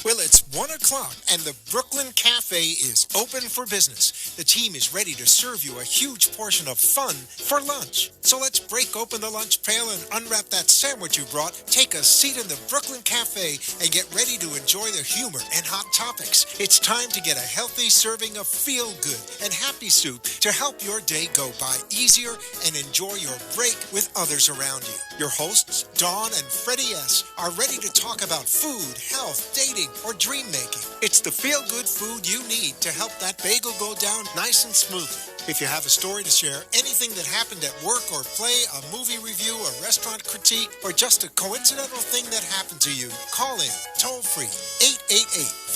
Well, it's 1 o'clock and the Brooklyn Cafe is open for business. The team is ready to serve you a huge portion of fun for lunch. So let's break open the lunch pail and unwrap that sandwich you brought. Take a seat in the Brooklyn Cafe and get ready to enjoy the humor and hot topics. It's time to get a healthy serving of feel-good and happy soup to help your day go by easier and enjoy your break with others around you. Your hosts, Dawn and Freddy S., are ready to talk about food, health, dating, or dream making. It's the feel-good food you need to help that bagel go down nice and smoothly. If you have a story to share, anything that happened at work or play, a movie review, a restaurant critique, or just a coincidental thing that happened to you, call in toll-free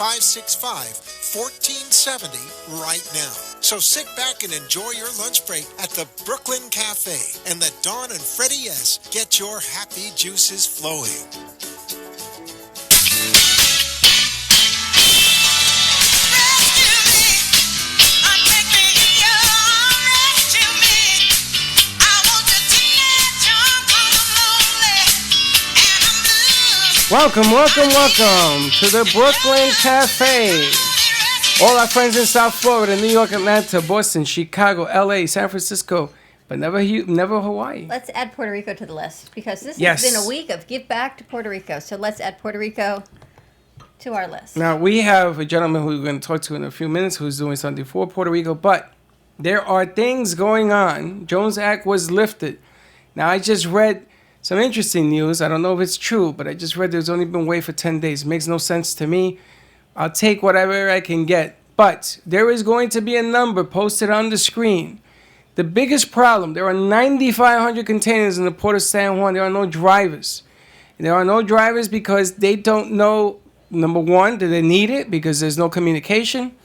888-565-1470 right now. So sit back and enjoy your lunch break at the Brooklyn Cafe and let Dawn and Freddy S. get your happy juices flowing. Welcome to the Brooklyn Cafe. All our friends in South Florida, New York, Atlanta, Boston, Chicago, LA, San Francisco, but never Hawaii. Let's add Puerto Rico to the list because this has been a week of give back to Puerto Rico. So let's add Puerto Rico to our list. Now, we have a gentleman who we're going to talk to in a few minutes who's doing something for Puerto Rico, but there are things going on. Jones Act was lifted. Now, I just read some interesting news. I don't know if it's true, but I just read there's only been wait for 10 days. It makes no sense to me. I'll take whatever I can get. But there is going to be a number posted on the screen. The biggest problem, there are 9,500 containers in the port of San Juan. There are no drivers. There are no drivers because they don't know, number one, do they need it because there's no communication.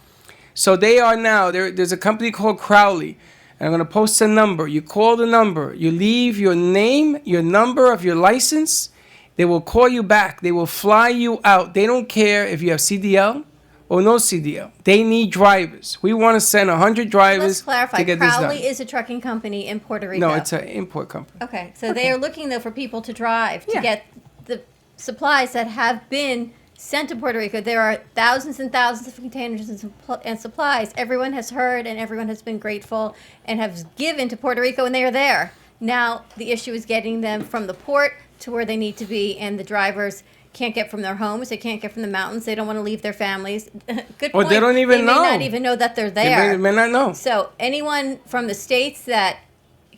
So they are now, there's a company called Crowley. I'm going to post a number. You call the number. You leave your name, your number of your license. They will call you back. They will fly you out. They don't care if you have CDL or no CDL. They need drivers. We want to send 100 drivers. Let's clarify. To get this done. Crowley is a trucking company in Puerto Rico. No, it's an import company. Okay, so they are looking, though, for people to drive to get the supplies that have been sent to Puerto Rico. There are thousands and thousands of containers and supplies. Everyone has heard and everyone has been grateful and has given to Puerto Rico, and they are there. Now the issue is getting them from the port to where they need to be, and the drivers can't get from their homes. They can't get from the mountains. They don't want to leave their families. Good point. Or they don't even know. They may not even know that they're there. They may not know. So anyone from the states that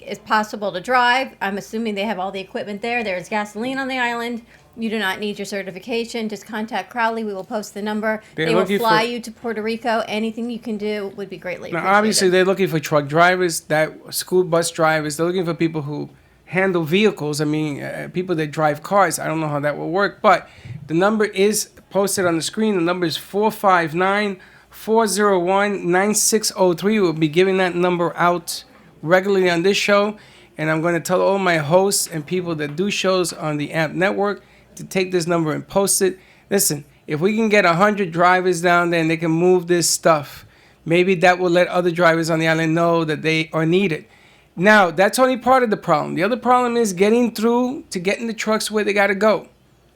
is possible to drive, I'm assuming they have all the equipment there. There's gasoline on the island. You do not need your certification. Just contact Crowley. We will post the number. They will fly you to Puerto Rico. Anything you can do would be greatly appreciated. Now, obviously, they're looking for truck drivers, school bus drivers. They're looking for people who handle vehicles. I mean, people that drive cars. I don't know how that will work. But the number is posted on the screen. The number is 459-401-9603. We'll be giving that number out regularly on this show. And I'm going to tell all my hosts and people that do shows on the AMP network to take this number and post it. Listen, if we can get 100 drivers down there and they can move this stuff, maybe that will let other drivers on the island know that they are needed. Now, that's only part of the problem. The other problem is getting through to getting the trucks where they got to go.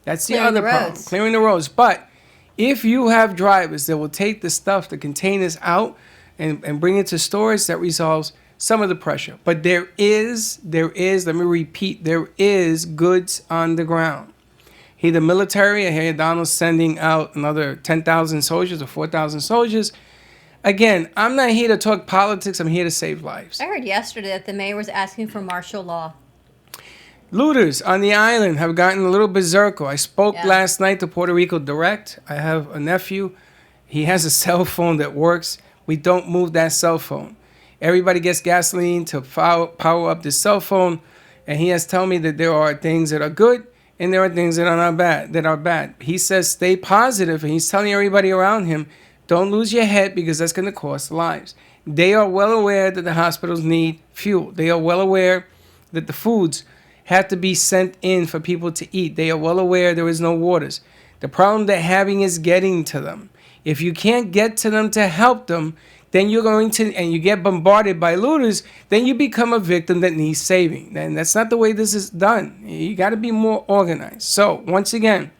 That's the other problem, clearing the roads. But if you have drivers that will take the stuff, the containers out and bring it to stores, that resolves some of the pressure. But there is, let me repeat, there is goods on the ground. Here, the military, I hear Donald's sending out another 10,000 soldiers or 4,000 soldiers. Again, I'm not here to talk politics. I'm here to save lives. I heard yesterday that the mayor was asking for martial law. Looters on the island have gotten a little berserker. I spoke last night to Puerto Rico Direct. I have a nephew. He has a cell phone that works. We don't move that cell phone. Everybody gets gasoline to power up the cell phone. And he has told me that there are things that are good and there are things that are bad. He says stay positive, and he's telling everybody around him, don't lose your head because that's going to cost lives. They are well aware that the hospitals need fuel. They are well aware that the foods have to be sent in for people to eat. They are well aware there is no waters. The problem they're having is getting to them. If you can't get to them to help them, then you're going to, and you get bombarded by looters, then you become a victim that needs saving. And that's not the way this is done. You got to be more organized. So, once again,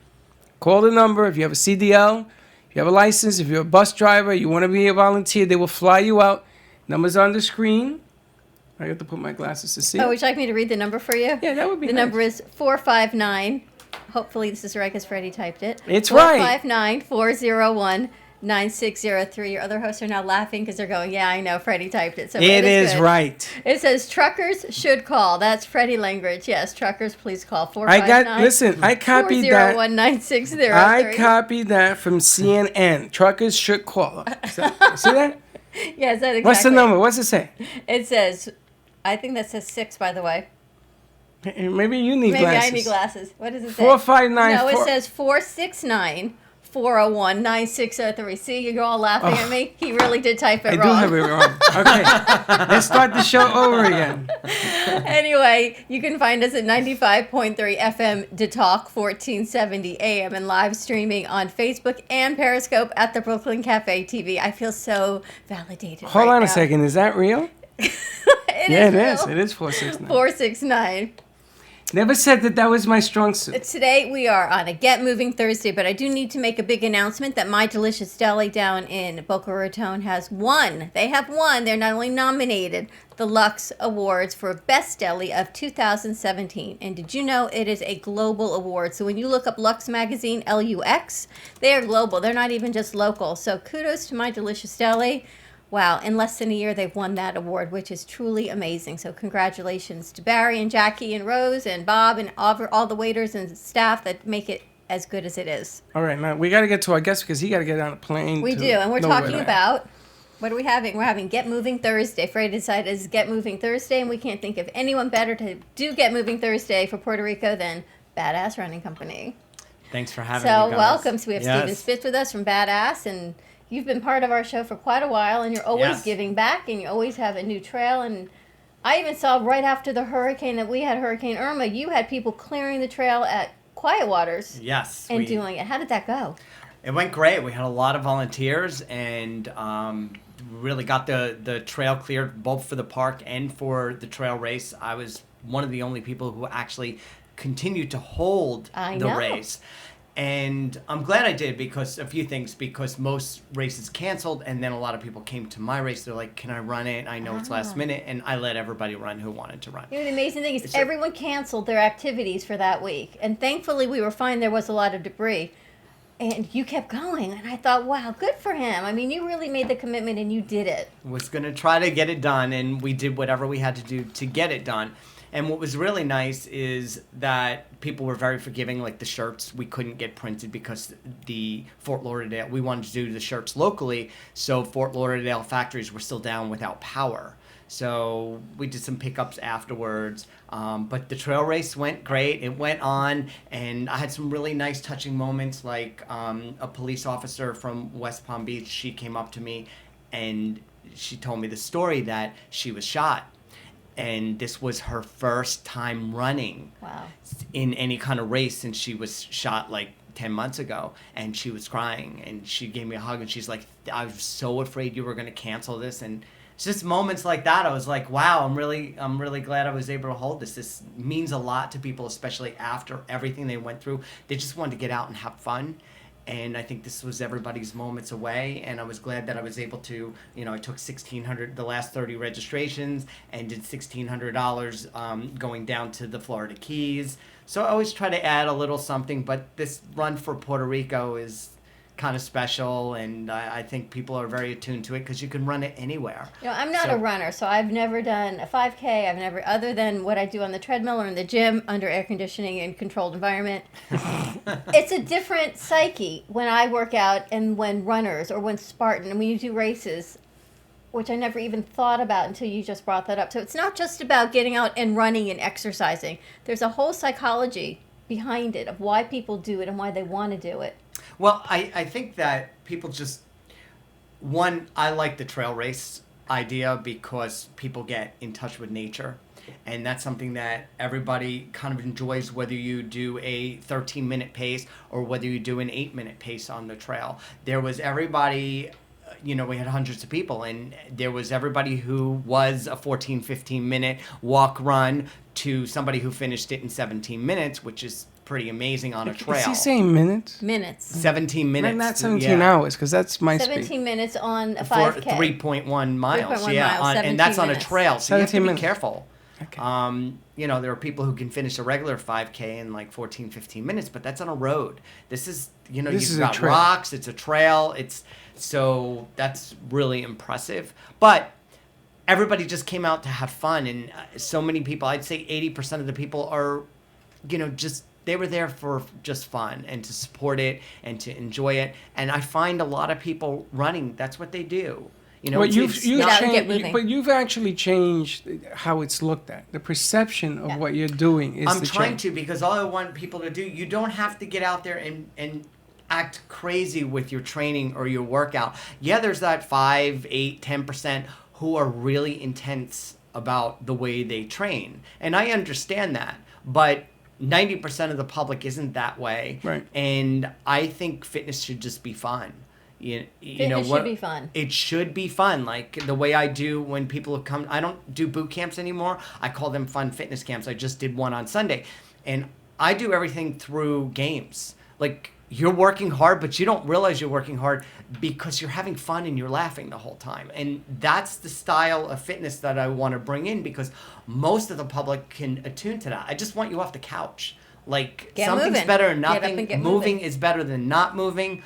Call the number. If you have a CDL, if you have a license, if you're a bus driver, you want to be a volunteer, they will fly you out. Numbers on the screen. I have to put my glasses to see. Oh, would you like me to read the number for you? Yeah, that would be The nice. number is 459. Hopefully this is right because Freddie typed it. It's right. 459-401-9603. Your other hosts are now laughing because they're going, yeah, I know, Freddie typed it. So It is good. right. It says truckers should call. That's Freddie language. Yes, truckers, please call. I copied that. 401-9603. I copied that from CNN. Truckers should call. See that? Yeah, is that exactly? What's the number? What's it say? It says, I think that says 6, by the way. Maybe you need Maybe glasses. I need glasses. What does it say? 459. No, it says 469-401-9603. See, you're all laughing at me. He really did type it I wrong. do have it wrong. Okay. Let's start the show over again. Anyway, you can find us at 95.3 FM to Talk, 1470 AM, and live streaming on Facebook and Periscope at the Brooklyn Cafe TV. I feel so validated. Hold right on a now. second. Is that real? It It is 469. 469. Never said that was my strong suit. Today we are on a Get Moving Thursday, but I do need to make a big announcement that My Delicious Deli down in Boca Raton has won. They have won. They're not only nominated the Lux Awards for Best Deli of 2017. And did you know it is a global award? So when you look up Lux Magazine, Lux, they are global. They're not even just local. So kudos to My Delicious Deli. Wow, in less than a year, they've won that award, which is truly amazing. So congratulations to Barry and Jackie and Rose and Bob and all the waiters and staff that make it as good as it is. All right, now we got to get to our guest because he got to get on a plane. We do, and we're talking about, what are we having? We're having Get Moving Thursday. Freddie decided it's Get Moving Thursday, and we can't think of anyone better to do Get Moving Thursday for Puerto Rico than Badass Running Company. Thanks for having me, So guys. welcome. So we have Steven Spitz with us from Badass, and you've been part of our show for quite a while, and you're always giving back, and you always have a new trail. And I even saw right after the hurricane that we had, Hurricane Irma, you had people clearing the trail at Quiet Waters. Yes. And doing it. How did that go? It went great. We had a lot of volunteers and really got the trail cleared both for the park and for the trail race. I was one of the only people who actually continued to hold the race. And I'm glad I did because most races canceled, and then a lot of people came to my race. They're like, can I run it? I know it's last minute, and I let everybody run who wanted to run. You know, the amazing thing is everyone canceled their activities for that week. And thankfully, we were fine. There was a lot of debris. And you kept going. And I thought, wow, good for him. I mean, you really made the commitment, and you did it. Was going to try to get it done, and we did whatever we had to do to get it done. And what was really nice is that people were very forgiving, like the shirts we couldn't get printed because the Fort Lauderdale, we wanted to do the shirts locally, so Fort Lauderdale factories were still down without power. So we did some pickups afterwards, but the trail race went great. It went on, and I had some really nice touching moments, like a police officer from West Palm Beach. She came up to me, and she told me the story that she was shot. And this was her first time running in any kind of race since she was shot like 10 months ago. And she was crying, and she gave me a hug, and she's like, I was so afraid you were going to cancel this. And it's just moments like that. I was like, wow, I'm really glad I was able to hold this. This means a lot to people, especially after everything they went through. They just wanted to get out and have fun. And I think this was everybody's moments away, and I was glad that I was able to, I took $1,600, the last 30 registrations, and did $1,600 going down to the Florida Keys. So I always try to add a little something, but this run for Puerto Rico is kind of special, and I think people are very attuned to it because you can run it anywhere. I'm not a runner, so I've never done a 5K. I've never, other than what I do on the treadmill or in the gym under air conditioning and controlled environment. It's a different psyche when I work out and when runners or when Spartan and when you do races, which I never even thought about until you just brought that up. So it's not just about getting out and running and exercising. There's a whole psychology behind it of why people do it and why they want to do it. Well, I think that people just, I like the trail race idea because people get in touch with nature. And that's something that everybody kind of enjoys, whether you do a 13-minute pace or whether you do an 8-minute pace on the trail. There was everybody, we had hundreds of people, and there was everybody who was a 14, 15-minute walk run to somebody who finished it in 17 minutes, which is pretty amazing on a trail. Is he saying minutes? Minutes. 17 minutes. Not 17 hours, because that's my 17 speed. minutes on a For 5K. 3.1 miles. 3.1 yeah, miles, and that's on a 17 trail, so you have to 17 be minutes. careful. Okay. There are people who can finish a regular 5K in like 14, 15 minutes, but that's on a road. This is, This is you've a got trail. rocks, it's a trail, so that's really impressive. But everybody just came out to have fun, and so many people, I'd say 80% of the people are, they were there for just fun and to support it and to enjoy it. And I find a lot of people running, that's what they do. Well, you've not get changed, moving. but you've actually changed how it's looked at. The perception of what you're doing is I'm the trying change. to, because all I want people to do, you don't have to get out there and act crazy with your training or your workout. Yeah, there's that 5, 8, 10% who are really intense about the way they train. And I understand that. But 90% of the public isn't that way. Right. And I think fitness should just be fun. Fitness should be fun. It should be fun. Like the way I do when people have come. I don't do boot camps anymore. I call them fun fitness camps. I just did one on Sunday. And I do everything through games. Like you're working hard, but you don't realize you're working hard because you're having fun and you're laughing the whole time. And that's the style of fitness that I want to bring in, because most of the public can attune to that. I just want you off the couch. Like Get something's moving. better than Get up nothing. and get Moving moving. is better than not moving.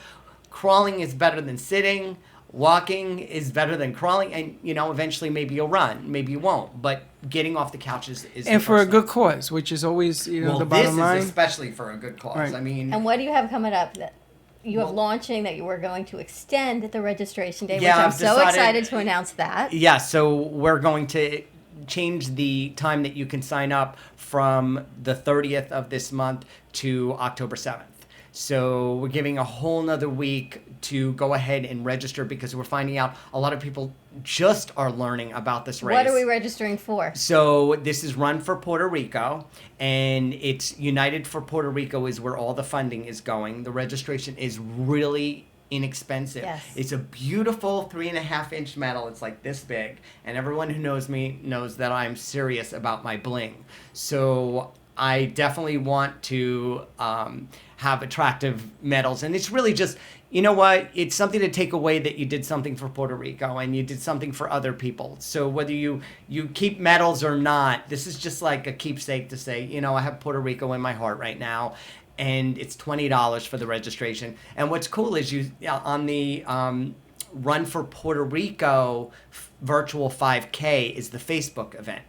Crawling is better than sitting. Walking is better than crawling. And, eventually maybe you'll run. Maybe you won't. But getting off the couch is And the for a first good thing. cause, which is always, Well, the bottom this line. is especially for a good cause. Right. I mean, And what do you have coming up that you have Well- launching that you were going to extend the registration date, Yeah, which I'm I've so decided- excited to announce that. yeah, so we're going to change the time that you can sign up from the 30th of this month to October 7th. So we're giving a whole nother week to go ahead and register, because we're finding out a lot of people just are learning about this race. What are we registering for? So this is Run for Puerto Rico, and it's United for Puerto Rico is where all the funding is going. The registration is really inexpensive. Yes. It's a beautiful 3.5-inch medal. It's like this big, and everyone who knows me knows that I'm serious about my bling. So I definitely want to have attractive medals, and it's really just, it's something to take away that you did something for Puerto Rico and you did something for other people. So whether you keep medals or not, this is just like a keepsake to say, I have Puerto Rico in my heart right now, and it's $20 for the registration. And what's cool is on the Run for Puerto Rico virtual 5K is the Facebook event,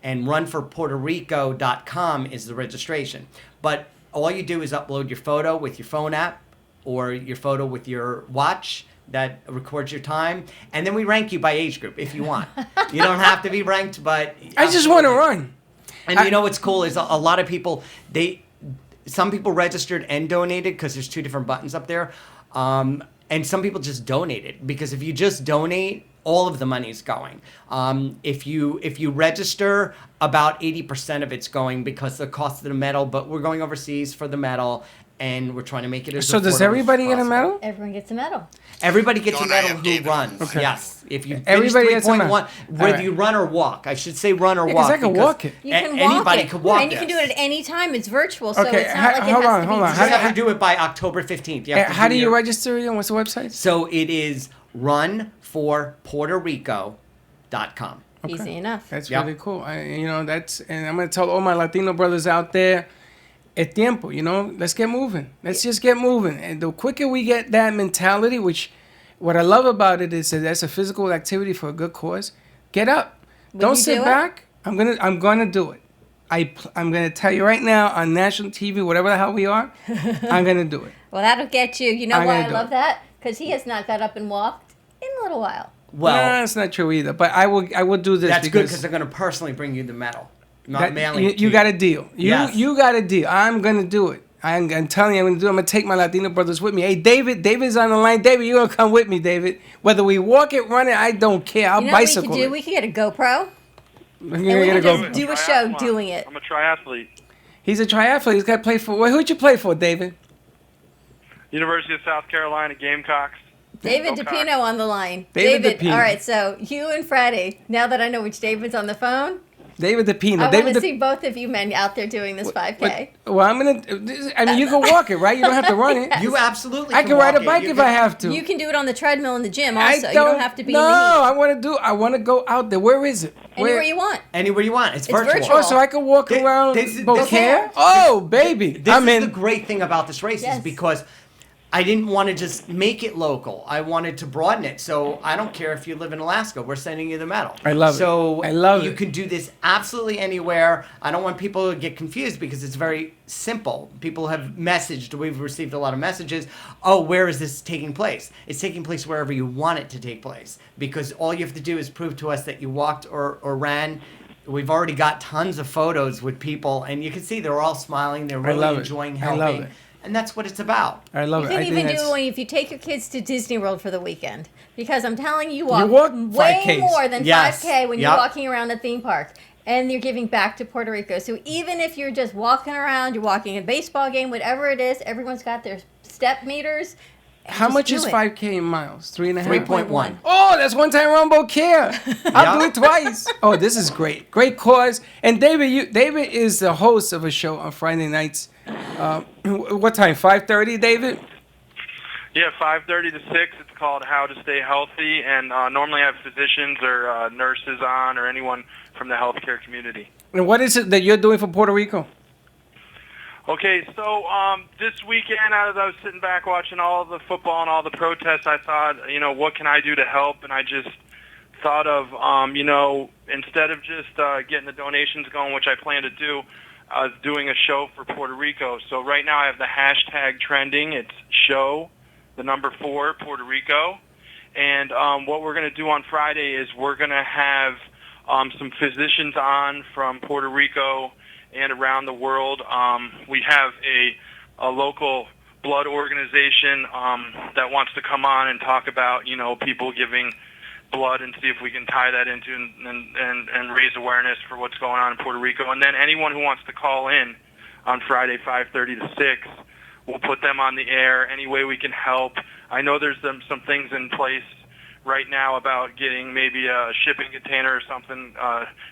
and runforpuertorico.com is the registration. But all you do is upload your photo with your phone app or your photo with your watch that records your time, and then we rank you by age group if you want. You don't have to be ranked, but I just want to run. And what's cool is a lot of people, some people registered and donated, because there's 2 different buttons up there, and some people just donated, because if you just donate, all of the money's going. If you register, about 80% of it's going because of the cost of the medal, but we're going overseas for the medal, and we're trying to make it as So does affordable as everybody get a possible. medal? Everyone gets a medal. Everybody gets a Don't I medal have who David? runs. Okay. Yes. If you Everybody finish gets a medal. 3.1, whether Alright. you run or walk. I should say run or Yeah, 'cause walk. I can walk it. You can walk anybody it. can walk and you can do it at any time. It's virtual, so Okay, it's not like it hold has on, to hold be. on. You How just do- have to do it by October 15th. You have to How do do you your- register again? What's the website? So it is runforpuertorico.com. Easy enough. That's Yep. really cool. And I'm gonna tell all my Latino brothers out there, es tiempo. Let's get moving. Let's just get moving. And the quicker we get that mentality, which what I love about it is that that's a physical activity for a good cause. Get up. Don't you sit do it? back. I'm gonna do it. I'm gonna tell you right now on national TV, whatever the hell we are, I'm gonna do it. Well, that'll get you. You know I'm why gonna I do love it. that? Because he has not got up and walked in a little while. Well, No, that's not true either. But I will do this. that's good, because they're going to personally bring you the medal. Not mailing it to you got a deal. Yes. You got a deal. I'm gonna do it. I'm telling you, I'm gonna do it. I'm gonna take my Latino brothers with me. Hey, David's on the line. David, you're gonna come with me, David. Whether we walk it, run it, I don't care. I'll You know what we bicycle could do? it. We could get a GoPro. We're and gonna we get a can GoPro. just do a show doing it. I'm a triathlete. He's a triathlete. He's got to play for. Who'd you play for, David? University of South Carolina Gamecocks. David Okay. DePino on the line. David DePino. All right, so you and Freddy, now that I know which David's on the phone, David the Pino. I want David to the see both of you men out there doing this 5K. Well, I'm gonna. I mean, you can walk it, right? You don't have to run it. You absolutely. I can ride a walk it. bike You if can- I have to. You can do it on the treadmill in the gym also. I You don't have to be no, in the heat. I want to go out there. Where is it? Anywhere you want. Anywhere you want. It's It's virtual. virtual. Oh, so I can walk This- around this- Beaucaire? this- Oh, baby. This I'm is in. the great thing about this race Yes. is because I didn't want to just make it local. I wanted to broaden it. So I don't care if you live in Alaska. We're sending you the medal. I love it. So I love you it. can do this absolutely anywhere. I don't want people to get confused because it's very simple. People have messaged. We've received a lot of messages. Oh, where is this taking place? It's taking place wherever you want it to take place because all you have to do is prove to us that you walked or ran. We've already got tons of photos with people, and you can see they're all smiling. They're really love it. enjoying I helping. love it. And that's what it's about. I love You it. can I think even do that's- it when if you take your kids to Disney World for the weekend. Because I'm telling you, walk way 5Ks. more than Yes. 5K when you're Yep. walking around a theme park. And you're giving back to Puerto Rico. So even if you're just walking around, you're walking a baseball game, whatever it is, everyone's got their step meters. How Just much do is it. 5K in miles? 3.5? 3.1. Oh, that's one time around Beaucaire. I'll do Yeah. it twice. Oh, this is great. Great cause. And David is the host of a show on Friday nights. What time? 5:30, David? Yeah, 5:30 to 6. It's called How to Stay Healthy, and normally I have physicians or nurses on or anyone from the healthcare community. And what is it that you're doing for Puerto Rico? Okay, so this weekend, as I was sitting back watching all the football and all the protests, I thought, what can I do to help? And I just thought of, instead of just getting the donations going, which I plan to do, I was doing a show for Puerto Rico. So right now I have the hashtag trending. It's show, the number 4, Puerto Rico. And what we're going to do on Friday is we're going to have some physicians on from Puerto Rico and around the world. We have a local blood organization that wants to come on and talk about, people giving blood and see if we can tie that into and raise awareness for what's going on in Puerto Rico. And then anyone who wants to call in on Friday, 5:30 to 6, we'll put them on the air any way we can help. I know there's some things in place right now about getting maybe a shipping container or something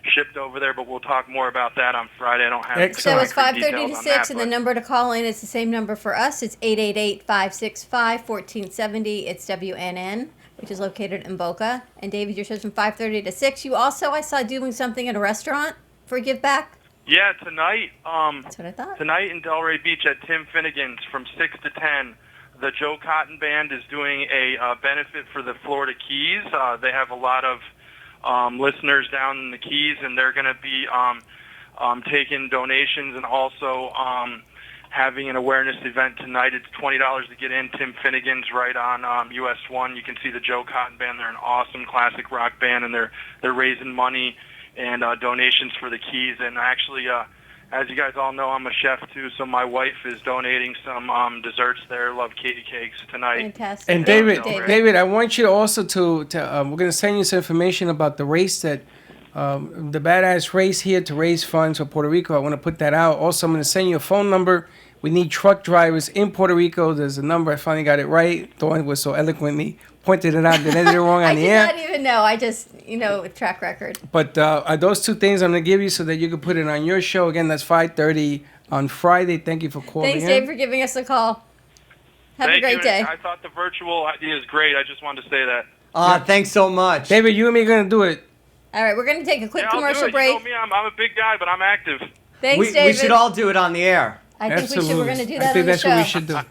shipped over there, but we'll talk more about that on Friday. I don't have Excellent. So it's concrete 5:30 details to on 6, that, and the but- number to call in is the same number for us. It's 888-565-1470. It's WNN, which is located in Boca. And David, your show's from 5:30 to 6. You also, I saw doing something at a restaurant for Give Back. Yeah, tonight. That's what I thought. Tonight in Delray Beach at Tim Finnegan's from 6 to 10, the Joe Cotton Band is doing a benefit for the Florida Keys. They have a lot of listeners down in the Keys, and they're going to be taking donations and also having an awareness event tonight. It's $20 to get in. Tim Finnegan's right on US 1. You can see the Joe Cotton Band. They're an awesome classic rock band, and they're raising money and donations for the Keys. And actually, as you guys all know, I'm a chef too, so my wife is donating some desserts there. Love Katie Cakes tonight. Fantastic. And Thank you, David, I want you also to we're going to send you some information about the race the badass race here to raise funds for Puerto Rico. I want to put that out. Also, I'm going to send you a phone number. We need truck drivers in Puerto Rico. There's a number. I finally got it right. Dawn was so eloquently pointed it out that I did it wrong on I the did air. not even know. I just, with track record. But those two things I'm going to give you so that you can put it on your show. Again, that's 5:30 on Friday. Thank you for calling Thanks, in. Dave, for giving us a call. Have Thank a great you. day. I thought the virtual idea is great. I just wanted to say that. Thanks so much. David, you and me are going to do it. All right, we're going to take a quick Yeah, I'll do commercial it. break. You know me, I'm a big guy, but I'm active. Thanks, we David. should all do it on the air. I think we should. We're going to do that I think on the that's show. what we should do. All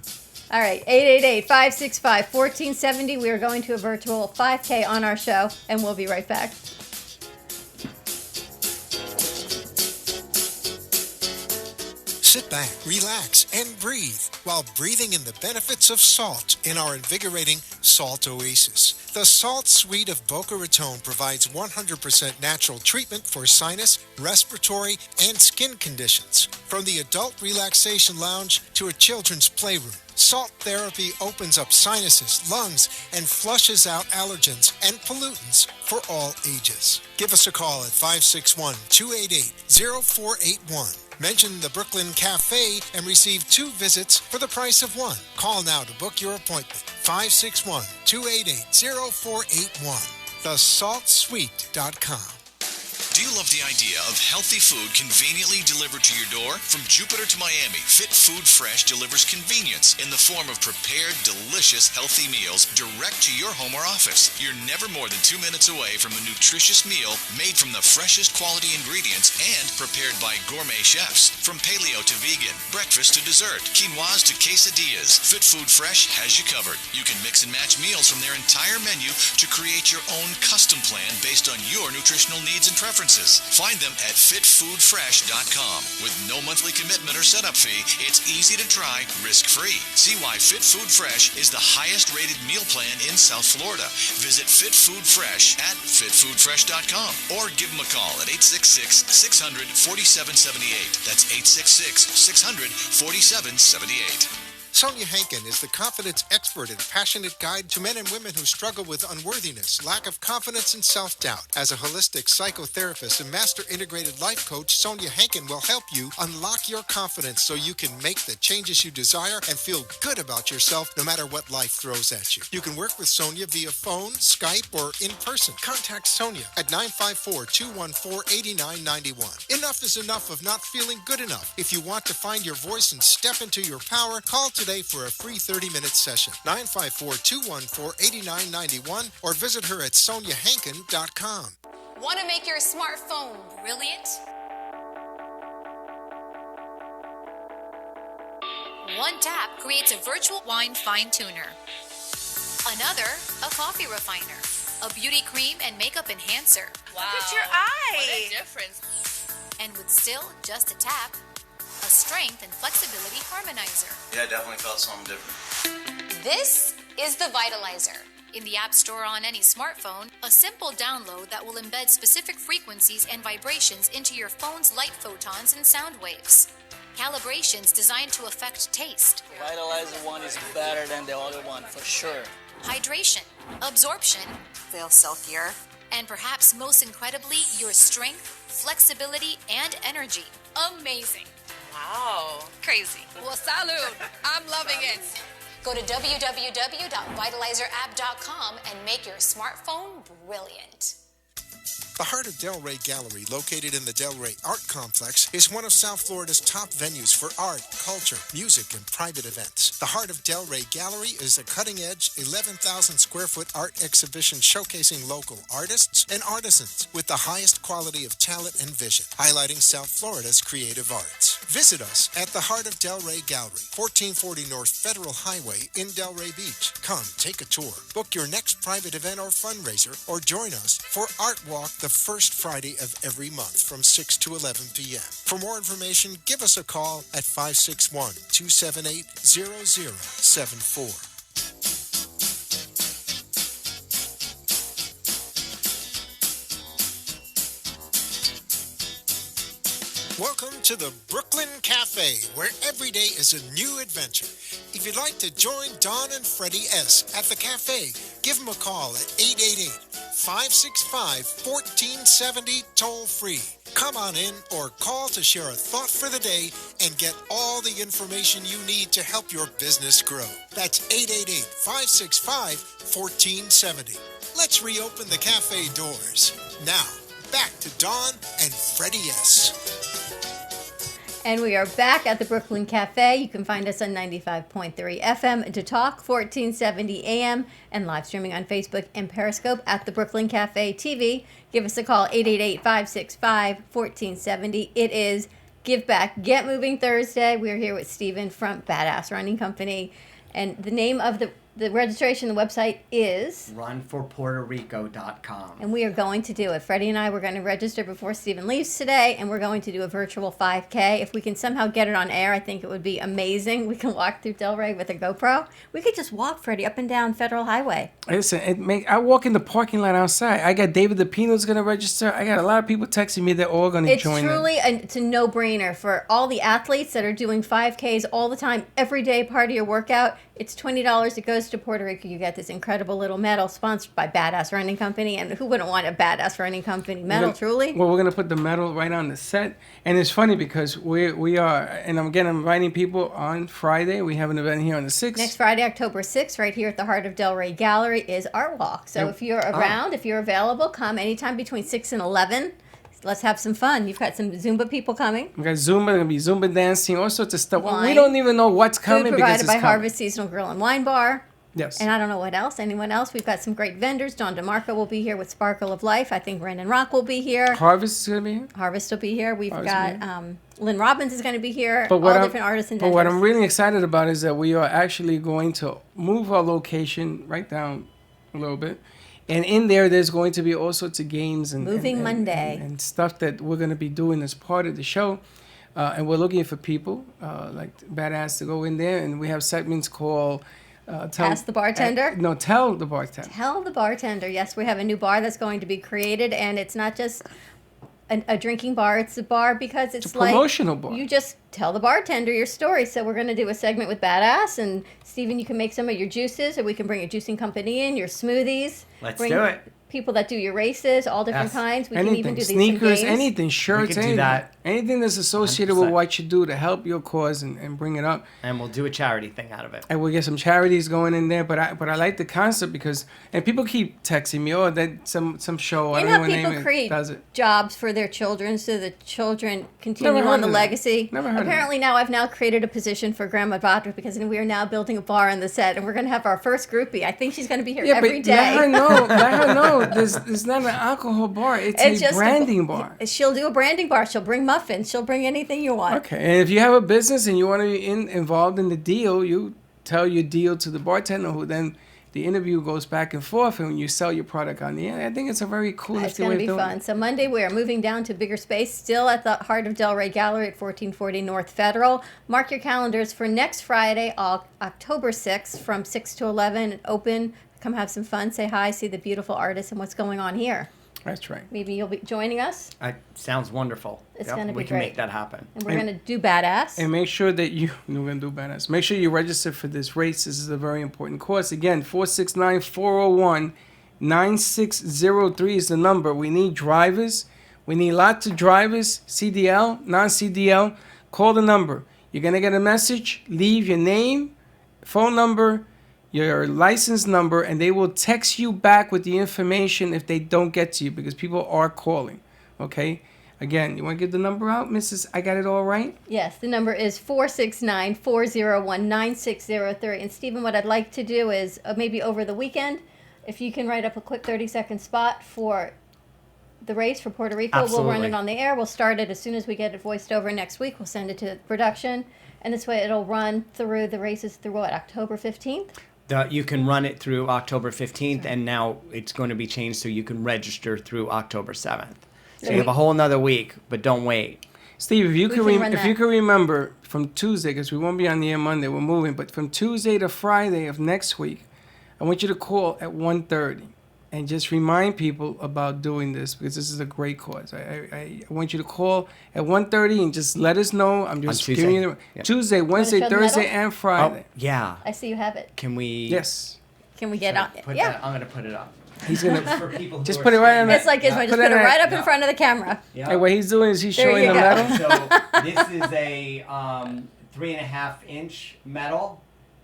right, 888-565-1470. We are going to a virtual 5K on our show, and we'll be right back. Sit back, relax, and breathe while breathing in the benefits of salt in our invigorating Salt Oasis. The Salt Suite of Boca Raton provides 100% natural treatment for sinus, respiratory, and skin conditions. From the adult relaxation lounge to a children's playroom, Salt therapy opens up sinuses, lungs, and flushes out allergens and pollutants for all ages. Give us a call at 561-288-0481. Mention the Brooklyn Cafe and receive 2 visits for the price of 1. Call now to book your appointment. 561-288-0481. TheSaltSuite.com. Do you love the idea of healthy food conveniently delivered to your door? From Jupiter to Miami, Fit Food Fresh delivers convenience in the form of prepared, delicious, healthy meals direct to your home or office. You're never more than 2 minutes away from a nutritious meal made from the freshest quality ingredients and prepared by gourmet chefs. From paleo to vegan, breakfast to dessert, quinoas to quesadillas, Fit Food Fresh has you covered. You can mix and match meals from their entire menu to create your own custom plan based on your nutritional needs and preferences. Find them at fitfoodfresh.com. With no monthly commitment or setup fee, it's easy to try, risk-free. See why Fit Food Fresh is the highest-rated meal plan in South Florida. Visit Fit Food Fresh at fitfoodfresh.com or give them a call at 866-600-4778. That's 866-600-4778. Sonia Hankin is the confidence expert and passionate guide to men and women who struggle with unworthiness, lack of confidence, and self-doubt. As a holistic psychotherapist and master integrated life coach, Sonia Hankin will help you unlock your confidence so you can make the changes you desire and feel good about yourself no matter what life throws at you. You can work with Sonia via phone, Skype, or in person. Contact Sonia at 954-214-8991. Enough is enough of not feeling good enough. If you want to find your voice and step into your power, call today for a free 30-minute session. 954-214-8991 or visit her at soniahankin.com. Want to make your smartphone brilliant? One tap creates a virtual wine fine tuner. Another, a coffee refiner. A beauty cream and makeup enhancer. Wow. Look at your eye. What a difference. And with still just a tap, a strength and flexibility harmonizer. Yeah, I definitely felt something different. This is the Vitalizer. In the App Store on any smartphone, a simple download that will embed specific frequencies and vibrations into your phone's light photons and sound waves. Calibrations designed to affect taste. The Vitalizer one is better than the other one, for sure. Hydration, absorption, Feel silkier. and perhaps most incredibly, your strength, flexibility, and energy. Amazing. Wow. Crazy. Well, salud. I'm loving it. Go to www.vitalizerapp.com and make your smartphone brilliant. The Heart of Delray Gallery, located in the Delray Art Complex, is one of South Florida's top venues for art, culture, music, and private events. The Heart of Delray Gallery is a cutting-edge, 11,000 square foot art exhibition showcasing local artists and artisans with the highest quality of talent and vision, highlighting South Florida's creative arts. Visit us at the Heart of Delray Gallery, 1440 North Federal Highway in Delray Beach. Come, take a tour, book your next private event or fundraiser, or join us for Art Walk the first Friday of every month from 6 to 11 p.m. For more information, give us a call at 561-278-0074. Welcome to the Brooklyn Cafe, where every day is a new adventure. If you'd like to join Don and Freddy S. at the cafe, give them a call at 888-565-1470 toll-free. Come on in or call to share a thought for the day and get all the information you need to help your business grow. That's 888-565-1470. Let's reopen the cafe doors. Now, back to Don and Freddy S. And we are back at the Brooklyn Cafe. You can find us on 95.3 FM to talk, 1470 AM, and live streaming on Facebook and Periscope at the Brooklyn Cafe TV. Give us a call, 888-565-1470. It is Give Back, Get Moving Thursday. We're here with Steven from Badass Running Company. And the name of the registration, the website is runforpuertorico.com. And we are going to do it. Freddie and I were going to register before Steven leaves today, and we're going to do a virtual 5K. If we can somehow get it on air, I think it would be amazing. We can walk through Delray with a GoPro. We could just walk, Freddie, up and down Federal Highway. Listen, I walk in the parking lot outside. I got David DePino's going to register. I got a lot of people texting me. They're all going to join. It's truly it's a no-brainer for all the athletes that are doing 5Ks all the time, every day, part of your workout. It's $20. It goes to Puerto Rico. You get this incredible little medal sponsored by Badass Running Company. And who wouldn't want a Badass Running Company medal, truly? Well, we're going to put the medal right on the set. And it's funny because we are, and I'm inviting people on Friday. We have an event here on the 6th. Next Friday, October 6th, right here at the Heart of Delray Gallery is Art Walk. So if you're around, if you're available, come anytime between 6 and 11. Let's have some fun. You've got some Zumba people coming. We got Zumba, going to be Zumba dancing, all sorts of stuff. Wine. We don't even know what's coming Food because provided it's by coming. Harvest Seasonal Grill and Wine Bar. Yes. And I don't know what else. Anyone else? We've got some great vendors. Don DeMarco will be here with Sparkle of Life. I think Brandon Rock will be here. Harvest is going to be here? Harvest will be here. We've Harvest got Lynn Robbins is going to be here. But All different artists and But what I'm vendors. really excited about is that we are actually going to move our location right down a little bit. And in there's going to be all sorts of games and Moving Monday. and stuff that we're going to be doing as part of the show. And we're looking for people like Badass to go in there. And we have segments called Ask the Bartender? Tell the Bartender. Tell the Bartender. Yes, we have a new bar that's going to be created, and it's not just a drinking bar. It's a bar because it's a promotional bar. You just tell the bartender your story. So we're going to do a segment with Badass, and Stephen, you can make some of your juices, or we can bring a juicing company in, your smoothies. Let's bring do it. People that do your races, all different Yes. kinds. We Anything, can even do these sneakers, some games. anything, shirts, We could do anything. that. Anything that's associated with 100%. what you do to help your cause and bring it up. And we'll do a charity thing out of it. And we'll get some charities going in there. But I like the concept because, and people keep texting me, oh, that some show, I You don't know know how what name people it create does it. jobs for their children so the children continue Never heard on the of that. legacy. Never heard of Apparently now I've now created a position for Grandma Vodka because we are now building a bar on the set, and we're going to have our first groupie. I think she's going to be here Yeah, every but day. let her know. Let her know. There's not an alcohol bar. It's a just branding bar. She'll do a branding bar. She'll bring muffins. She'll bring anything you want. Okay, and if you have a business and you want to be involved in the deal, you tell your deal to the bartender, who then the interview goes back and forth, and when you sell your product on the air, I think it's a very cool It's way going of to be doing fun. it. So Monday we are moving down to bigger space, still at the Heart of Delray Gallery at 1440 North Federal. Mark your calendars for next Friday, October 6th, from 6 to 11, open. Come have some fun, say hi, see the beautiful artists and what's going on here. That's right. Maybe you'll be joining us, Sounds wonderful. It's gonna we be can great. make that happen. and we're going to do Badass. And make sure that we're going to do badass. Make sure you register for this race. This is a very important course. Again, 469-401-9603 is the number. We need drivers. We need lots of drivers, CDL, non-CDL. Call the number. You're going to get a message. Leave your name, phone number, your license number, and they will text you back with the information if they don't get to you, because people are calling. Okay? Again, you want to give the number out, Mrs. I got it all right? Yes, the number is 469-401-9603. And Stephen, what I'd like to do is maybe over the weekend, if you can write up a quick 30-second spot for the race for Puerto Rico. We'll run Absolutely. it on the air. We'll start it as soon as we get it voiced over next week. We'll send it to production. And this way it'll run through the races through what, October 15th? You can run it through October 15th, and now it's going to be changed so you can register through October 7th. So you have a whole nother week, but don't wait. Steve, if you We can, can run if you that. can remember from Tuesday, because we won't be on the air Monday, we're moving, but from Tuesday to Friday of next week, I want you to call at 1:30 and just remind people about doing this, because this is a great cause. I want you to call at 1:30 and just let us know. I'm just Tuesday? giving you Yeah. Tuesday, Wednesday, show the Thursday, medal? and Friday. Oh, yeah. I see you have it. Can we? Yes. Can we get on? Put Yeah. that, I'm going to put it up. He's gonna For people who just are put it right on streaming. It's like Gizmo. Just put it right up in front of the camera. Yeah. Hey, what he's doing is he's There showing you the go. medal. So this is a 3.5-inch medal,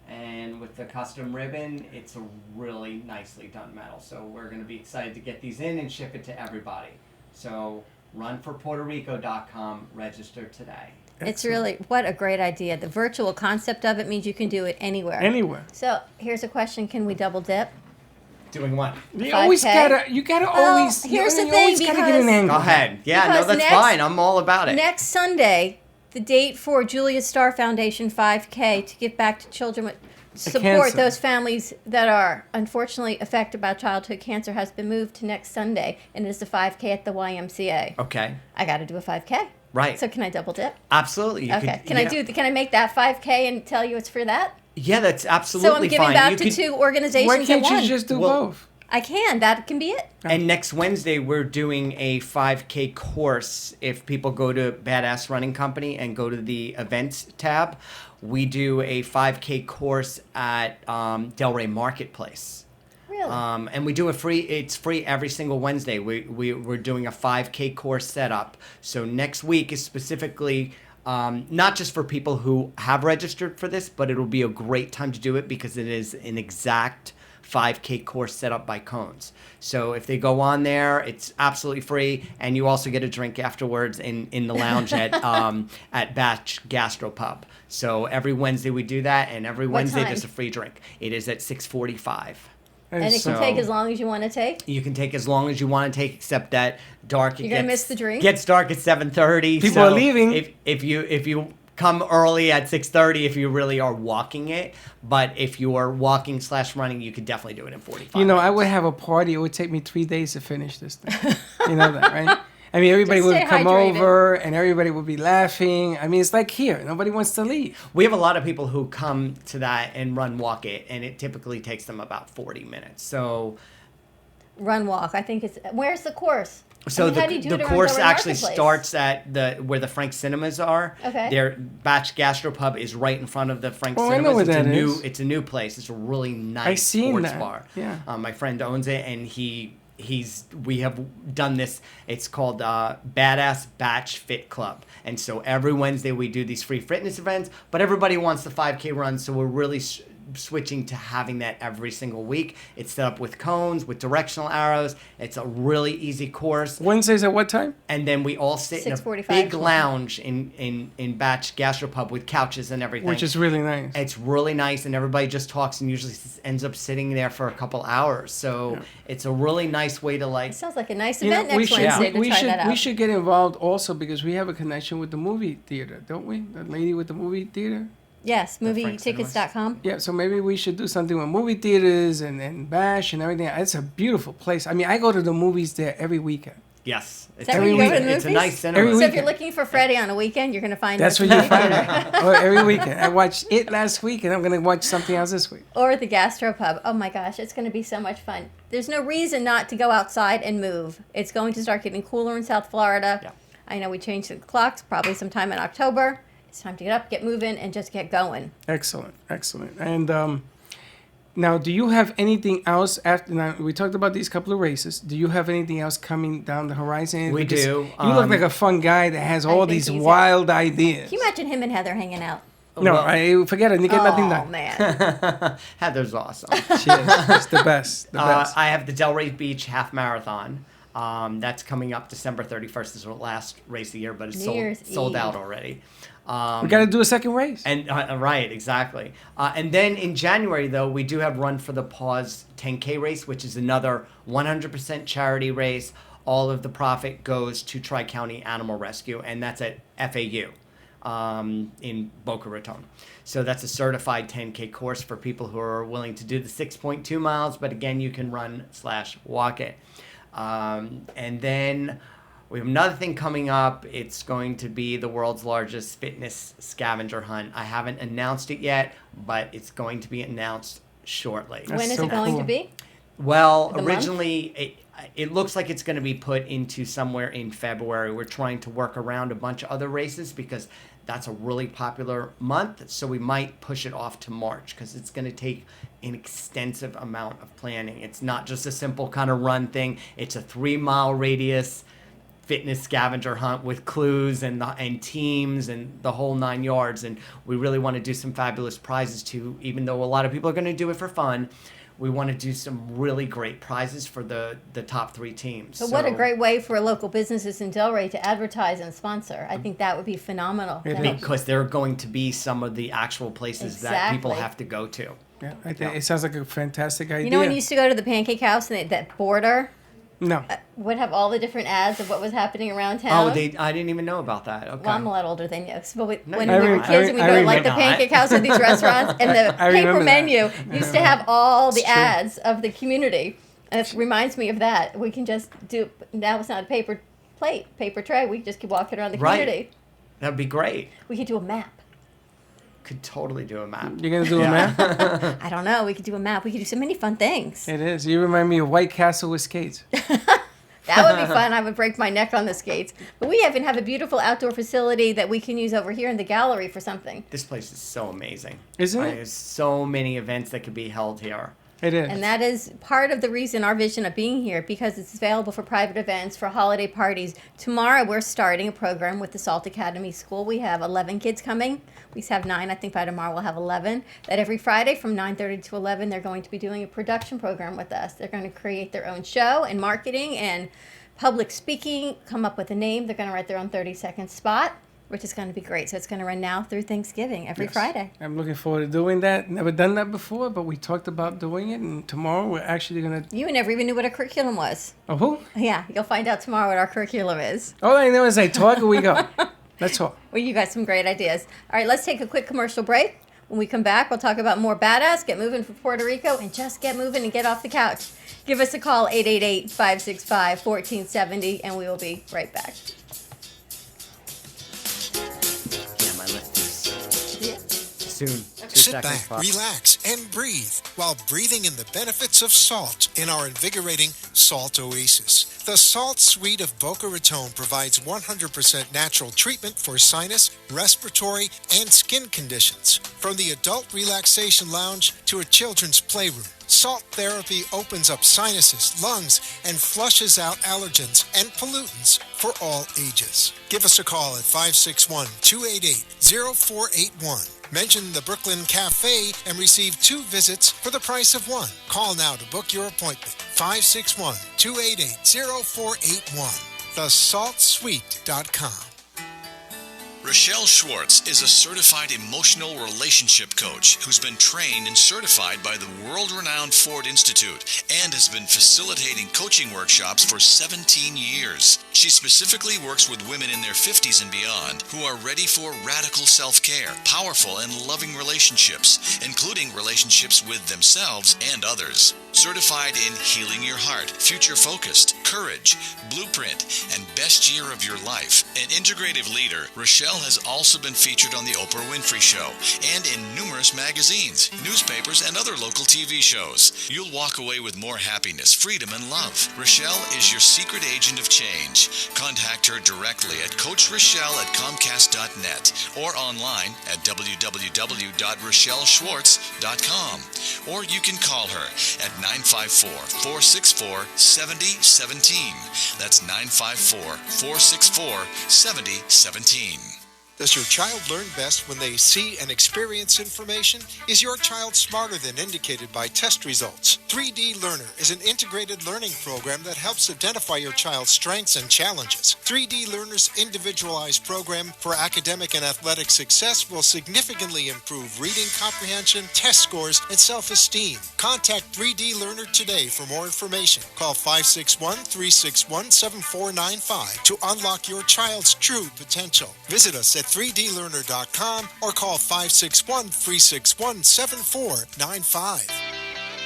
and with the custom ribbon, it's a really nicely done medal. So we're going to be excited to get these in and ship it to everybody. So runforpuertorico.com, register today. It's really, what a great idea. The virtual concept of it means you can do it anywhere. Anywhere. So here's a question. Can we double dip? Doing what? You always 5K? you gotta Well, always, here's the you always thing, gotta give an because- angle. Go ahead. Yeah, Because no, that's next- fine. I'm all about it. Next Sunday, the date for Julia Starr Foundation 5K to give back to children with support cancer. those families that are unfortunately affected by childhood cancer has been moved to next Sunday, and it is the 5K at the YMCA. Okay. I got to do a 5K. Right. So can I double dip? Absolutely. You Okay. could- Can yeah. I do? Can I make that 5K and tell you it's for that? Yeah, that's So absolutely I'm giving fine. back You to could- two organizations Why can't at you one. just do Well- both? I can. That can be it. And next Wednesday, we're doing a 5K course. If people go to Badass Running Company and go to the events tab, we do a 5K course at Delray Marketplace. Really? And we do it's free every single Wednesday. We're doing a 5K course setup. So next week is specifically not just for people who have registered for this, but it'll be a great time to do it because it is an exact 5K course set up by Cones. So if they go on there, it's absolutely free, and you also get a drink afterwards in the lounge at Batch Gastropub. So every Wednesday we do that, and every Wednesday time? there's a free drink. It is at 6:45. And it can take as long as you want to take? You can take as long as you want to take, except that dark. You're going to miss the drink? Gets dark at 7:30. People are leaving. If you come early at 6:30, if you really are walking it, but if you are walking/running, you could definitely do it in 45. You know, I would have a party. It would take me 3 days to finish this thing. You know that, right? I mean, everybody Just would stay come hydrated. over, and everybody would be laughing. I mean, it's like here. Nobody wants to leave. We have a lot of people who come to that and walk it, and it typically takes them about 40 minutes. So Run, walk. I think it's... Where's the course? So I mean, how do you do the it around course Dover actually Marketplace? starts at where the Frank Cinemas are. Okay. Their Batch Gastropub is right in front of the Frank Oh, I Cinemas. know where it's that a new is. it's a new place. It's a really nice seen sports that. bar. Yeah. My friend owns it, and we have done this. It's called Badass Batch Fit Club, and so every Wednesday we do these free fitness events. But everybody wants the 5K run, so we're really switching to having that every single week. It's set up with cones, with directional arrows. It's a really easy course. Wednesdays at what time? And then we all sit in a 6:45. big lounge in Batch Gastropub with couches and everything. Which is really nice. It's really nice, and everybody just talks and usually ends up sitting there for a couple hours. So it's a really nice way to It sounds like a nice event next should, Wednesday to we try should that out. we should get involved also because we have a connection with the movie theater, don't we? The lady with the movie theater. Yes, Frank movietickets.com. Yeah, so maybe we should do something with movie theaters and Bash and everything. It's a beautiful place. I mean, I go to the movies there every weekend. Yes. It's that where you go to the It's a movies? nice cinema. Every So if weekend. you're looking for Freddy on a weekend, you're going to find That's us where at you the find theater. it. Or every weekend. I watched it last week, and I'm going to watch something else this week. Or the Gastropub. Oh my gosh, it's going to be so much fun. There's no reason not to go outside and move. It's going to start getting cooler in South Florida. Yeah. I know we changed the clocks probably sometime in October. It's time to get up, get moving, and just get going. Excellent, excellent. And now, do you have anything else after? Now, we talked about these couple of races. Do you have anything else coming down the horizon? We Because do. You look like a fun guy that has all think these he's wild ideas. Can you imagine him and Heather hanging out? No, I forget it. You get nothing Oh, done. man. Heather's awesome. She is. She's the best. The best. I have the Delray Beach Half Marathon. That's coming up December 31st. This is the last race of the year, but it's New Year's sold Eve. out already. We got to do a second race. And right, exactly. And then in January, though, we do have Run for the Paws 10K race, which is another 100% charity race. All of the profit goes to Tri-County Animal Rescue, and that's at FAU in Boca Raton. So that's a certified 10K course for people who are willing to do the 6.2 miles, but again, you can run/walk it. And then we have another thing coming up. It's going to be the world's largest fitness scavenger hunt. I haven't announced it yet, but it's going to be announced shortly. When is so it going cool. to be? Well, The month? originally, it looks like it's going to be put into somewhere in February. We're trying to work around a bunch of other races because that's a really popular month. So we might push it off to March because it's going to take an extensive amount of planning. It's not just a simple kind of run thing. It's a 3-mile radius fitness scavenger hunt with clues and teams and the whole 9 yards. And we really want to do some fabulous prizes too, even though a lot of people are going to do it for fun. We want to do some really great prizes for the top 3 teams. So what a great way for local businesses in Delray to advertise and sponsor. I think that would be phenomenal. It to help. because there are going to be some of the actual places that people Exactly. have to go to. Yeah, I think it sounds like a fantastic idea. You know when you used to go to the Pancake House and that border No. would have all the different ads of what was happening around town? Oh, I didn't even know about that. Okay. Well, I'm a lot older than you. So No, when you're we were not. kids and we'd I go to like the remember. Pancake House or these restaurants, and the I paper remember that. menu used to have all the It's true. ads of the community. And it reminds me of that. We can just do, now it's not a paper plate, paper tray. We can just keep walking around the Right. community. That'd be great. We could do a map. Could totally do a map. You're going to do a map? I don't know. We could do a map. We could do so many fun things. It is. You remind me of White Castle with skates. That would be fun. I would break my neck on the skates. But we even have a beautiful outdoor facility that we can use over here in the gallery for something. This place is so amazing. Isn't it? There's so many events that could be held here. It is. And that is part of the reason, our vision of being here, because it's available for private events, for holiday parties. Tomorrow, we're starting a program with the Salt Academy School. We have 11 kids coming. We have 9. I think by tomorrow we'll have 11. That every Friday from 9:30 to 11, they're going to be doing a production program with us. They're going to create their own show and marketing and public speaking, come up with a name. They're going to write their own 30-second spot, which is going to be great. So it's going to run now through Thanksgiving, every Friday. I'm looking forward to doing that. Never done that before, but we talked about doing it, and tomorrow we're actually going to... You never even knew what a curriculum was. Oh, who? Yeah, you'll find out tomorrow what our curriculum is. All I know is I talk and we go. Let's talk. Well, you got some great ideas. All right, let's take a quick commercial break. When we come back, we'll talk about more badass, get moving for Puerto Rico, and just get moving and get off the couch. Give us a call, 888-565-1470, and we will be right back. Yeah, my list is soon. Sit back, relax, and breathe while breathing in the benefits of salt in our invigorating Salt Oasis. The Salt Suite of Boca Raton provides 100% natural treatment for sinus, respiratory, and skin conditions. From the adult relaxation lounge to a children's playroom, salt therapy opens up sinuses, lungs, and flushes out allergens and pollutants for all ages. Give us a call at 561-288-0481. Mention the Brooklyn Cafe and receive 2 visits for the price of 1. Call now to book your appointment. 561-288-0481. TheSaltSuite.com. Rochelle Schwartz is a certified emotional relationship coach who's been trained and certified by the world-renowned Ford Institute and has been facilitating coaching workshops for 17 years. She specifically works with women in their 50s and beyond who are ready for radical self-care, powerful and loving relationships, including relationships with themselves and others. Certified in Healing Your Heart, Future Focused, Courage, Blueprint, and Best Year of Your Life. An integrative leader, Rochelle has also been featured on The Oprah Winfrey Show and in numerous magazines, newspapers, and other local TV shows. You'll walk away with more happiness, freedom, and love. Rochelle is your secret agent of change. Contact her directly at CoachRochelle@Comcast.net or online at www.RochelleSchwartz.com. Or you can call her at 954-464-7017. That's 954-464-7017. Does your child learn best when they see and experience information? Is your child smarter than indicated by test results? 3D Learner is an integrated learning program that helps identify your child's strengths and challenges. 3D Learner's individualized program for academic and athletic success will significantly improve reading comprehension, test scores, and self-esteem. Contact 3D Learner today for more information. Call 561-361-7495 to unlock your child's true potential. Visit us at 3dlearner.com or call 561-361-7495.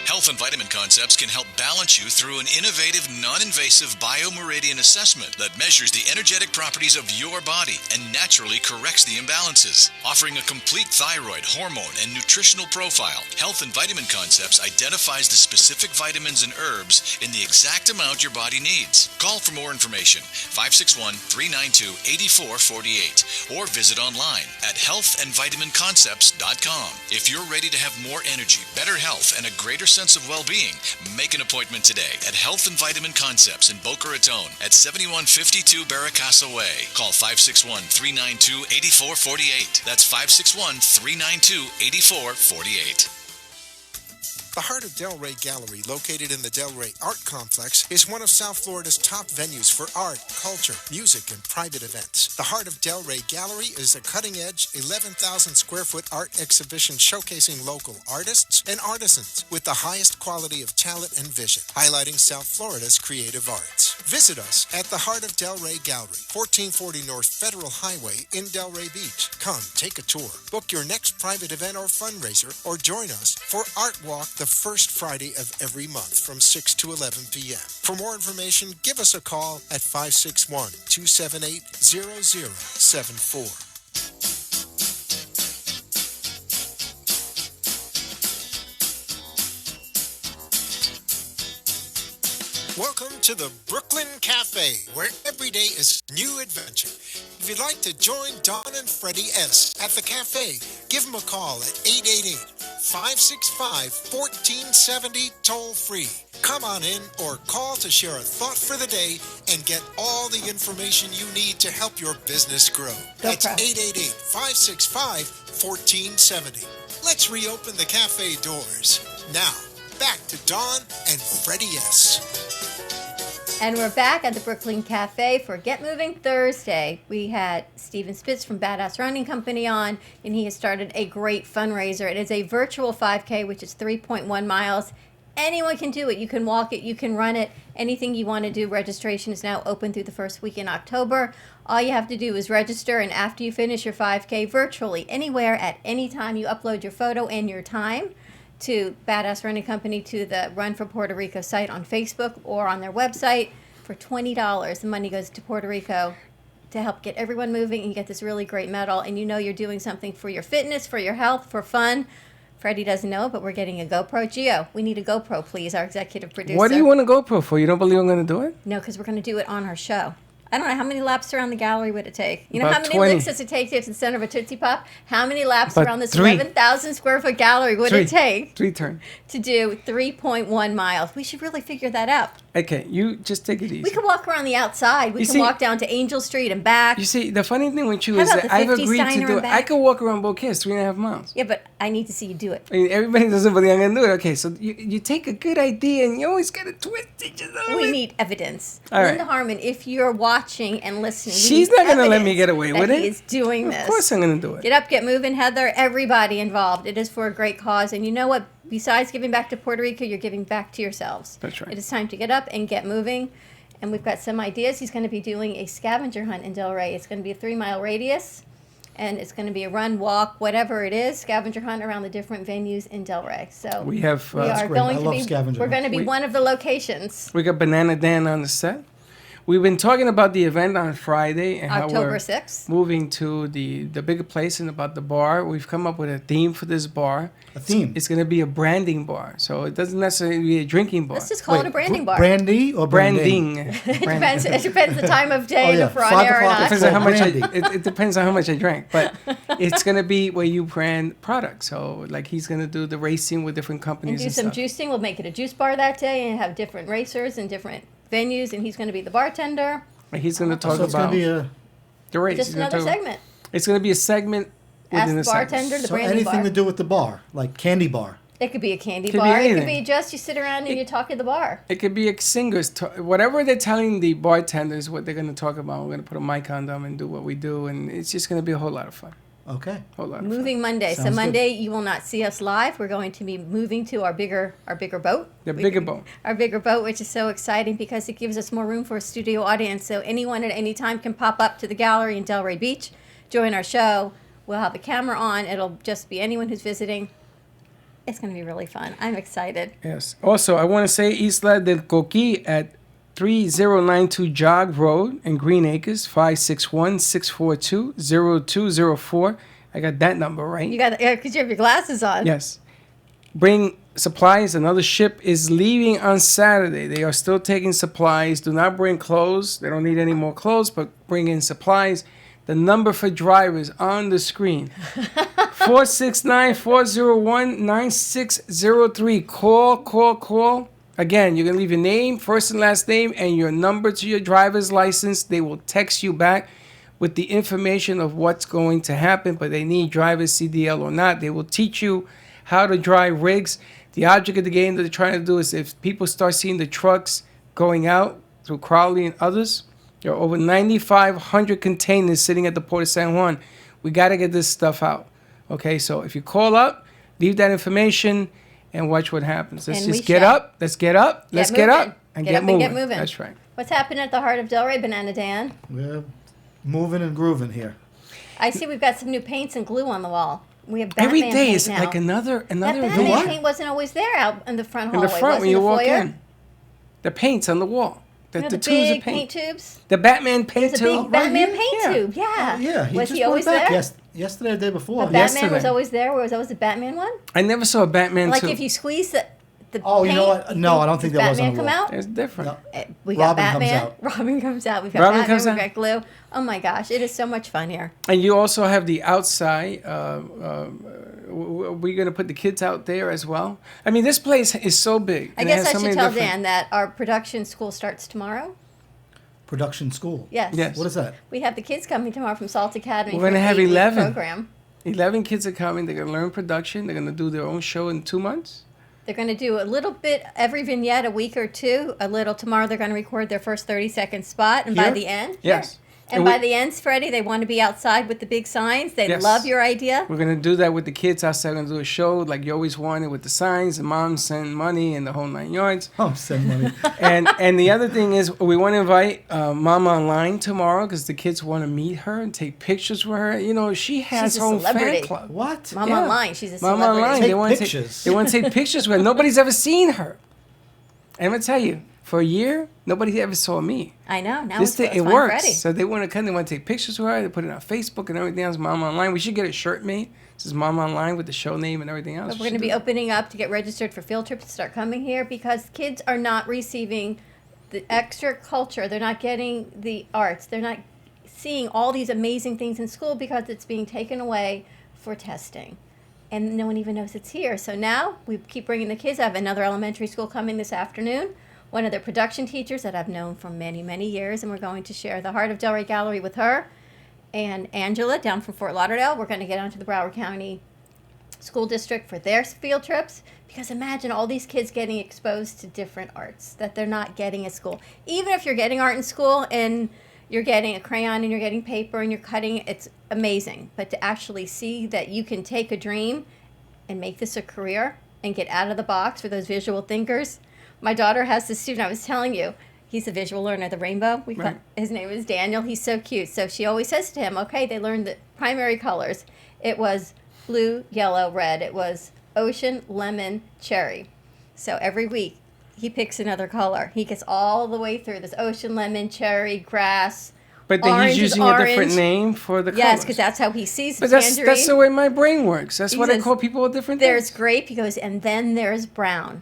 Health and Vitamin Concepts can help balance you through an innovative, non-invasive biomeridian assessment that measures the energetic properties of your body and naturally corrects the imbalances. Offering a complete thyroid, hormone, and nutritional profile, Health and Vitamin Concepts identifies the specific vitamins and herbs in the exact amount your body needs. Call for more information, 561-392-8448, or visit online at healthandvitaminconcepts.com. If you're ready to have more energy, better health, and a greater sense of well-being, make an appointment today at Health and Vitamin Concepts in Boca Raton at 7152 Barracasa Way. Call 561-392-8448. That's 561-392-8448. The Heart of Delray Gallery, located in the Delray Art Complex, is one of South Florida's top venues for art, culture, music, and private events. The Heart of Delray Gallery is a cutting-edge, 11,000-square-foot art exhibition showcasing local artists and artisans with the highest quality of talent and vision, highlighting South Florida's creative arts. Visit us at the Heart of Delray Gallery, 1440 North Federal Highway in Delray Beach. Come, take a tour, book your next private event or fundraiser, or join us for Art Walk the first Friday of every month from 6 to 11 p.m. For more information, give us a call at 561-278-0074. Welcome to the Brooklyn Cafe, where every day is a new adventure. If you'd like to join Don and Freddy S. at the cafe, give them a call at 888-565-1470 toll free. Come on in or call to share a thought for the day and get all the information you need to help your business grow. That's 888-565-1470. Let's reopen the cafe doors. Now, back to Dawn and Freddy S. And we're back at the Brooklyn Cafe for Get Moving Thursday. We had Steven Spitz from Badass Running Company on, and he has started a great fundraiser. It is a virtual 5K, which is 3.1 miles. Anyone can do it. You can walk it. You can run it. Anything you want to do. Registration is now open through the first week in October. All you have to do is register, and after you finish your 5K virtually, anywhere, at any time, you upload your photo and your time to Badass Running Company, to the Run for Puerto Rico site on Facebook or on their website. For $20, the money goes to Puerto Rico to help get everyone moving, and you get this really great medal, and you know you're doing something for your fitness, for your health, for fun. Freddie doesn't know, but we're getting a GoPro. Gio, we need a GoPro, please, our executive producer. What do you want a GoPro for? You don't believe I'm going to do it? No, because we're going to do it on our show. I don't know, how many laps around the gallery would it take? You know About how many 20. licks does it take to get to the center of a Tootsie Pop? How many laps About around this 3. 11,000 square foot gallery would it take 3 turns to do 3.1 miles? We should really figure that out. Okay, you just take it easy. We could walk around the outside. We You can see- walk down to Angel Street and back. You see, the funny thing with you How is about that the I've 50 agreed to Steiner do and it. back? I could walk around Bouquet, 3.5 miles. Yeah, but I need to see you do it. I mean, everybody doesn't believe I'm going to do it. Okay, so you take a good idea and you always got to twist it just a little We bit. need evidence. All right. Linda Harmon, if you're watching and listening, we She's need not gonna let me evidence get away with that it. He is doing this. Of course I'm going to do it. Get up, get moving, Heather. Everybody involved. It is for a great cause. And you know what? Besides giving back to Puerto Rico, you're giving back to yourselves. That's right. It is time to get up and get moving. And we've got some ideas. He's going to be doing a scavenger hunt in Delray. It's going to be a 3-mile radius. And it's going to be a run, walk, whatever it is, scavenger hunt around the different venues in Delray. So We have, we that's are great. going I to love be. scavenger We're going to be hunts. one of the locations. We got Banana Dan on the set. We've been talking about the event on Friday and how October we're 6th. moving to the bigger place and about the bar. We've come up with a theme for this bar. A theme? It's going to be a branding bar. So it doesn't necessarily be a drinking bar. Let's just call it a branding bar. Brandy or branding? Branding. It depends the time of day Oh, and yeah. if we're on 5 air or o'clock not. Depends on how much Brandy. it depends on how much I drank, but it's gonna be where you brand products. So like he's gonna do the racing with different And companies do and, some stuff. juicing. We'll make it a juice bar that day and have different racers and different venues, and he's going to be the bartender. Like he's gonna talk So it's going about to be a the race. Just He's gonna another talk- segment. It's gonna be a segment Ask within the a segment. bartender, the so branding anything bar. to do with the bar, like candy bar. It could be a candy Could be bar. It could anything. be just you sit around and you talk at the bar. It could be a singer's whatever they're telling the bartenders what they're gonna talk about. We're gonna put a mic on them and do what we do, and it's just gonna be a whole lot of fun. Okay. Whole lot of fun. Moving Monday. So Sounds good. Monday you will not see us live. We're going to be moving to our bigger boat. The bigger boat. Our bigger boat, which is so exciting because it gives us more room for a studio audience. So anyone at any time can pop up to the gallery in Delray Beach, join our show. We'll have a camera on. It'll just be anyone who's visiting. It's going to be really fun. I'm excited. Yes. Also, I want to say Isla del Coqui at 3092 Jog Road in Green Acres, 561-642-0204. I got that number right. You got because you have your glasses on. Yes. Bring supplies. Another ship is leaving on Saturday. They are still taking supplies. Do not bring clothes. They don't need any more clothes, but bring in supplies. The number for drivers on the screen. 469-401-9603. Call. Again, you're going to leave your name, first and last name, and your number to your driver's license. They will text you back with the information of what's going to happen, but they need driver's CDL or not. They will teach you how to drive rigs. The object of the game that they're trying to do is if people start seeing the trucks going out through Crowley and others, there are over 9,500 containers sitting at the Port of San Juan. We got to get this stuff out. Okay, so if you call up, leave that information, and watch what happens. Let's And we just get shall. up. Let's get up. Let's get moving. up and Get get up moving. and get moving. That's right. What's happening at the heart of Delray, Banana Dan? We're moving and grooving here. I see we've got some new paints and glue on the wall. We have Batman Every day paint is now. like another That event. Batman what? paint wasn't always there out in the front In hallway. the front was when it you the walk foyer? in. The paint's on the wall. The, You know, the the tubes big of paint. tubes. The Batman paint There's a tube. big Batman here? paint Yeah. tube. Yeah. Yeah, he was just he brought always it back there? yesterday or the day before. The Batman Yesterday. was always there. Was always the Batman one? I never saw a Batman Like tube. if you squeeze the Oh, you paint, know what? No, I don't think does that was on Batman the come wall. out? It's different. No. We got Robin comes Batman. out. Robin comes out. We've got Robin Batman. comes We've out. got glue. Oh my gosh, it is so much fun here. And you also have the outside, we going to put the kids out there as well? I mean, this place is so big. I guess I should tell Dan that our production school starts tomorrow. Production school. Yes. Yes. What is that? We have the kids coming tomorrow from Salt Academy. We're going to have 11. Program. 11 kids are coming. They're going to learn production. They're going to do their own show in 2 months. They're going to do a little bit every vignette, a week or two. A little tomorrow. They're going to record their first 30-second spot, and by the end, yes. And by the end, Freddie, they want to be outside with the big signs. They love your idea. We're going to do that with the kids outside. We're going to do a show like you always wanted with the signs, and mom send money and the whole 9 yards. Mom send money. and the other thing is we want to invite Mom Online tomorrow because the kids want to meet her and take pictures with her. You know, she has She's her a own celebrity. fan club. What? Mom Online. She's a Mom celebrity. Online. Take They want pictures. they want to take pictures with her. Nobody's ever seen her. And I'm going to tell you, for a year, nobody ever saw me. I know. Now This thing, it's it fun, works. Freddie. So they want to come. They want to take pictures with her. They put it on Facebook and everything else. Mom Online. We should get a shirt made. This is Mom Online with the show name and everything else. But we're going to be opening up to get registered for field trips to start coming here because kids are not receiving the extra culture. They're not getting the arts. They're not seeing all these amazing things in school because it's being taken away for testing. And no one even knows it's here. So now we keep bringing the kids. I have another elementary school coming this afternoon. One of their production teachers that I've known for many, many years. And we're going to share the Heart of Delray Gallery with her. And Angela down from Fort Lauderdale. We're going to get onto the Broward County School District for their field trips. Because imagine all these kids getting exposed to different arts that they're not getting at school. Even if you're getting art in school and you're getting a crayon and you're getting paper and you're cutting, it's amazing. But to actually see that you can take a dream and make this a career and get out of the box for those visual thinkers. My daughter has this student, I was telling you, he's a visual learner, the rainbow. His name is Daniel. He's so cute. So she always says to him, okay, they learned the primary colors. It was blue, yellow, red. It was ocean, lemon, cherry. So every week he picks another color. He gets all the way through this ocean, lemon, cherry, grass. But then orange he's using is a orange. different name for the colors. Yes, because that's how he sees the But that's tangerine. the way my brain works. That's He what I says, call people with different There's things. grape. He goes, and then there's brown.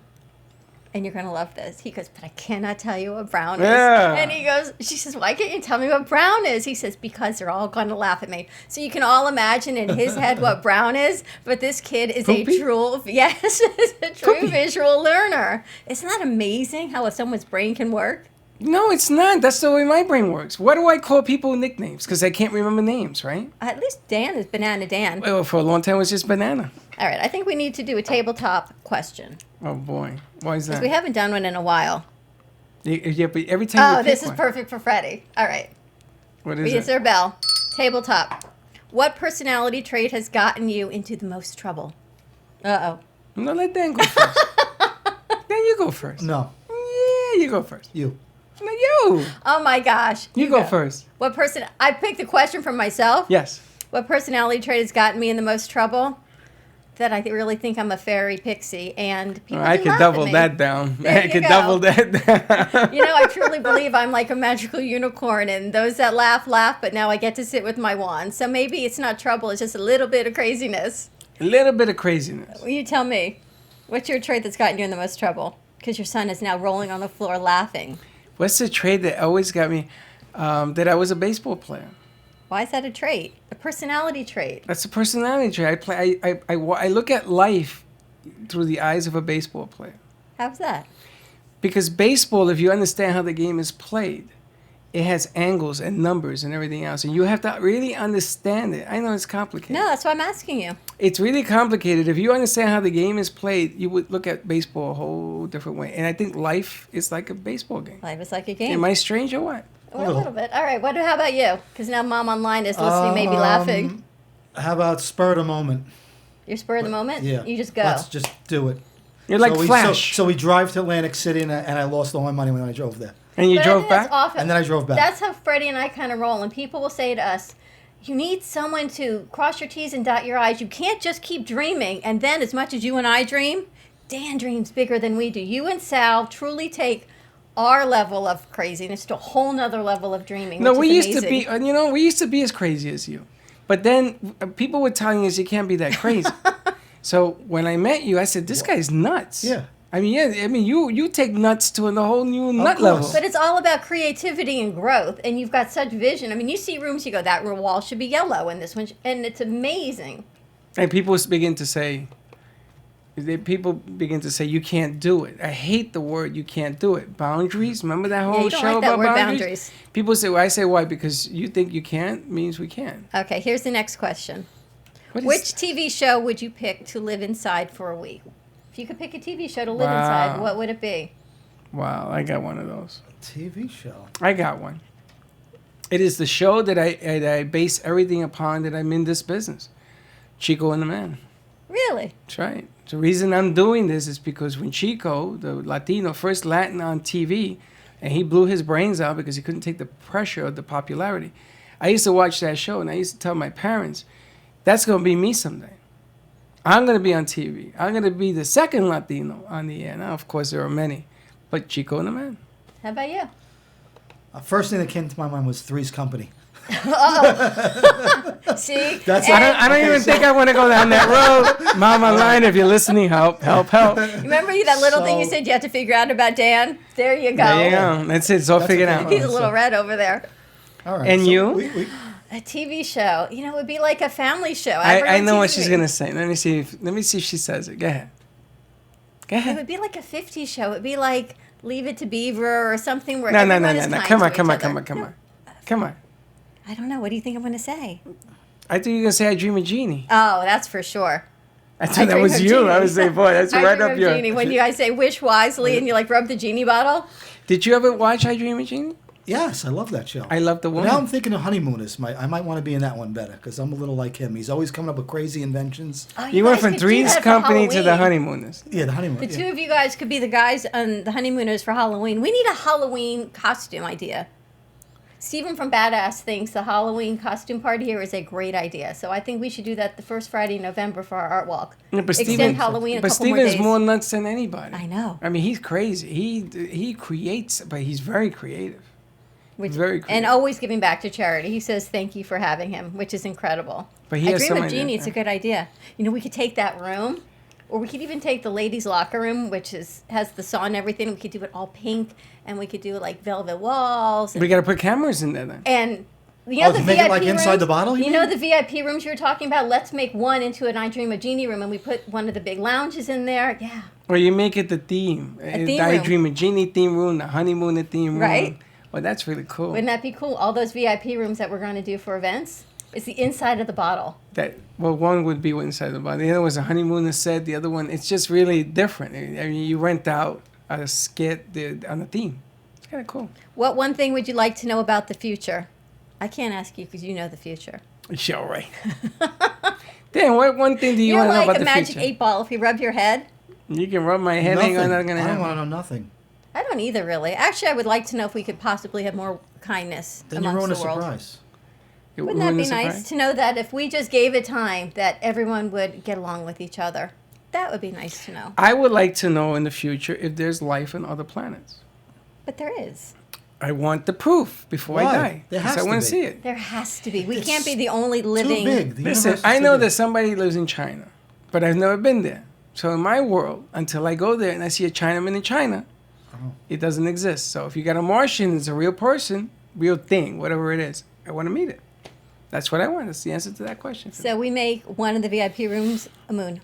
And you're going to love this. He goes, but I cannot tell you what brown is. Yeah. And he goes, she says, why can't you tell me what brown is? He says, because they're all going to laugh at me. So you can all imagine in his head what brown is. But this kid is Poopy? a true, yes, is a true Poopy. visual learner. Isn't that amazing how someone's brain can work? No, it's not. That's the way my brain works. What do I call people nicknames? Because I can't remember names, right? At least Dan is Banana Dan. Well, for a long time, it was just banana. All right, I think we need to do a tabletop question. Oh, boy. Why is Because that? we haven't done one in a while. Yeah, but every time you pick This is one. perfect for Freddie. All right. What is Is it? there Bell? Tabletop. What personality trait has gotten you into the most trouble? Uh-oh. No, let Dan go first. Dan, you go first. No, Yeah, you go first. you. No, you. Oh my gosh. You go first. What person? I picked the question for myself. Yes. What personality trait has gotten me in the most trouble? That I really think I'm a fairy pixie, and people I do could laugh double at me. that down. There I you could go. double that down. You know, I truly believe I'm like a magical unicorn, and those that laugh, laugh, but now I get to sit with my wand. So maybe it's not trouble, it's just a little bit of craziness. A little bit of craziness. Will you tell me, what's your trait that's gotten you in the most trouble? Because your son is now rolling on the floor laughing. What's the trait that always got me? That I was a baseball player. Why is that a trait? A personality trait. That's a personality trait. I look at life through the eyes of a baseball player. How's that? Because baseball, if you understand how the game is played, it has angles and numbers and everything else. And you have to really understand it. I know it's complicated. No, that's why I'm asking you. It's really complicated. If you understand how the game is played, you would look at baseball a whole different way. And I think life is like a baseball game. Life is like a game. Am I strange or what? Well, a little bit. All right. How about you? Because now Mom Online is listening, maybe laughing. How about spur of the moment? You're spur of the moment? Yeah. You just go. Let's just do it. You're like we, Flash. So we drive to Atlantic City, and I lost all my money when I drove there. And you But I drove think that's back? awful. And then I drove back. That's how Freddie and I kind of roll. And people will say to us, you need someone to cross your T's and dot your I's. You can't just keep dreaming. And then as much as you and I dream, Dan dreams bigger than we do. You and Sal truly take our level of craziness to a whole nother level of dreaming. No, which we is used to be, amazing. we used to be as crazy as you. But then people were telling us you can't be that crazy. So when I met you, I said, this guy's nuts. Yeah. I mean, you take nuts to a whole new nut course. level. But it's all about creativity and growth, and you've got such vision. I mean, you see rooms, you go, that wall should be yellow, and this one, and it's amazing. And people begin to say you can't do it. I hate the word you can't do it. Boundaries. Remember that whole you don't show like that about word, boundaries? People say, well, I say why? Because you think you can't means we can. Okay, here's the next question. Which TV show would you pick to live inside for a week? If you could pick a TV show to live inside, what would it be? Wow, I got one of those. TV show. I got one. It is the show that I base everything upon that I'm in this business. Chico and the Man. Really? That's right. The reason I'm doing this is because when Chico, the Latino, first Latin on TV, and he blew his brains out because he couldn't take the pressure of the popularity. I used to watch that show, and I used to tell my parents, that's going to be me someday. I'm going to be on TV. I'm going to be the second Latino on the air. Now, of course, there are many, but Chico and the Man. How about you? First thing that came to my mind was Three's Company. See? I don't even think I want to go down that road. Mama Line, if you're listening, help. Remember that little thing you said you had to figure out about Dan? There you go. There you go. That's it. It's all figured out. He's a little red over there. All right. And so you? A TV show. You know, it would be like a family show. I know what she's going to say. Let me see if she says it. Go ahead. It would be like a 50s show. It would be like Leave It to Beaver or something where No. everyone is kind Come to on. each other. Come on. I don't know. What do you think I'm going to say? I think you're going to say I Dream of Jeannie. Oh, that's for sure. I thought that was you. I was saying, boy, that's right up your... Genie. When you guys say wish wisely and you like rub the genie bottle. Did you ever watch I Dream of Jeannie? Yes, I love that show. I love the woman. Now I'm thinking of Honeymooners. I might want to be in that one better because I'm a little like him. He's always coming up with crazy inventions. Oh, you went from Three's Company to the Honeymooners. Yeah, the Honeymooners. The two of you guys could be the guys on the Honeymooners for Halloween. We need a Halloween costume idea. Steven from Badass thinks the Halloween costume party here is a great idea. So I think we should do that the first Friday in November for our art walk. Yeah, but Extend Halloween a couple more days. Steven's more nuts than anybody. I know. I mean, he's crazy. He creates, but he's very creative. Very creative. And always giving back to charity. He says thank you for having him, which is incredible. But he has I Dream so of Jeannie, it's a good idea. You know, we could take that room, or we could even take the ladies' locker room, which has the saw and everything. We could do it all pink, and we could do like velvet walls. We got to put cameras in there then. And you know the make VIP it like rooms, inside the bottle? You know the VIP rooms you were talking about? Let's make one into an I Dream of Jeannie room, and we put one of the big lounges in there. Yeah. Or you make it the theme. Theme I room. Dream of Jeannie theme room, the Honeymooner theme room. Right. Well, that's really cool. Wouldn't that be cool? All those VIP rooms that we're going to do for events, it's the inside of the bottle. One would be inside the bottle. The other was a Honeymooner set. The other one, it's just really different. I mean, you rent out a skit on the theme. It's kind of cool. What one thing would you like to know about the future? I can't ask you because you know the future. Yeah, all right. Dan, what one thing do you want to know about the future? You're like a magic 8-ball. If you rub your head. You can rub my head. Hang on, not going to happen. I don't want to know nothing. I don't either, really. Actually, I would like to know if we could possibly have more kindness then amongst you ruin the a world. surprise. Wouldn't that be nice to know that if we just gave it time, that everyone would get along with each other? That would be nice to know. I would like to know in the future if there's life on other planets. But there is. I want the proof before I die. There has I to want be. to see it. There has to be. We can't be the only living. Too big. The Listen, universe is I too know big. that somebody lives in China, but I've never been there. So in my world, until I go there and I see a Chinaman in China, it doesn't exist. So if you got a Martian, it's a real person, real thing, whatever it is. I want to meet it. That's what I want. That's the answer to that question. So we make one of the VIP rooms a moon.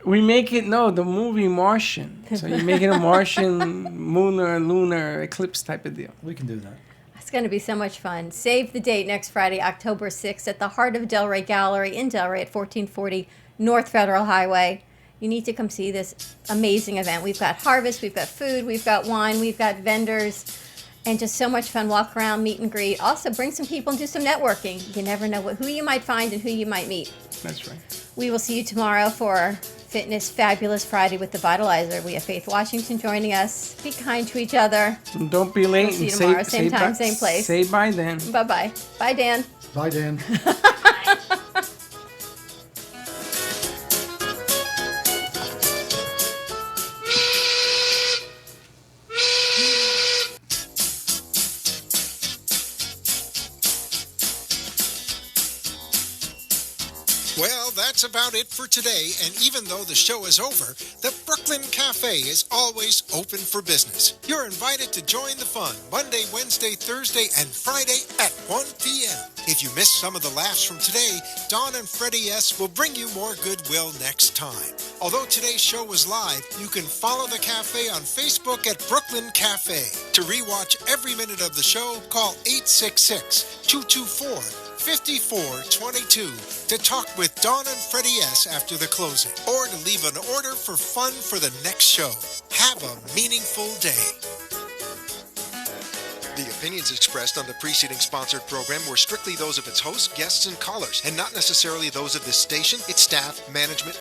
We make it, the movie Martian. So you make it a Martian, lunar eclipse type of deal. We can do that. It's going to be so much fun. Save the date next Friday, October 6th at the Heart of Delray Gallery in Delray at 1440 North Federal Highway. You need to come see this amazing event. We've got harvest, we've got food, we've got wine, we've got vendors, and just so much fun. Walk around, meet and greet. Also, bring some people and do some networking. You never know who you might find and who you might meet. That's right. We will see you tomorrow for Fitness Fabulous Friday with the Vitalizer. We have Faith Washington joining us. Be kind to each other. And don't be late. We'll see you and tomorrow, say, same time, bye, same place. Say bye then. Bye-bye. Bye, Dan. Bye, Dan. Well, Well, that's about it for today, and even though the show is over, the Brooklyn Cafe is always open for business. You're invited to join the fun Monday, Wednesday, Thursday, and Friday at 1 p.m. If you missed some of the laughs from today, Dawn and Freddy S. will bring you more goodwill next time. Although today's show was live, you can follow the cafe on Facebook at Brooklyn Cafe. To rewatch every minute of the show, call 866-224-5422 to talk with Dawn and Freddy S. after the closing, or to leave an order for fun for the next show. Have a meaningful day. The opinions expressed on the preceding sponsored program were strictly those of its hosts, guests, and callers, and not necessarily those of this station, its staff, management,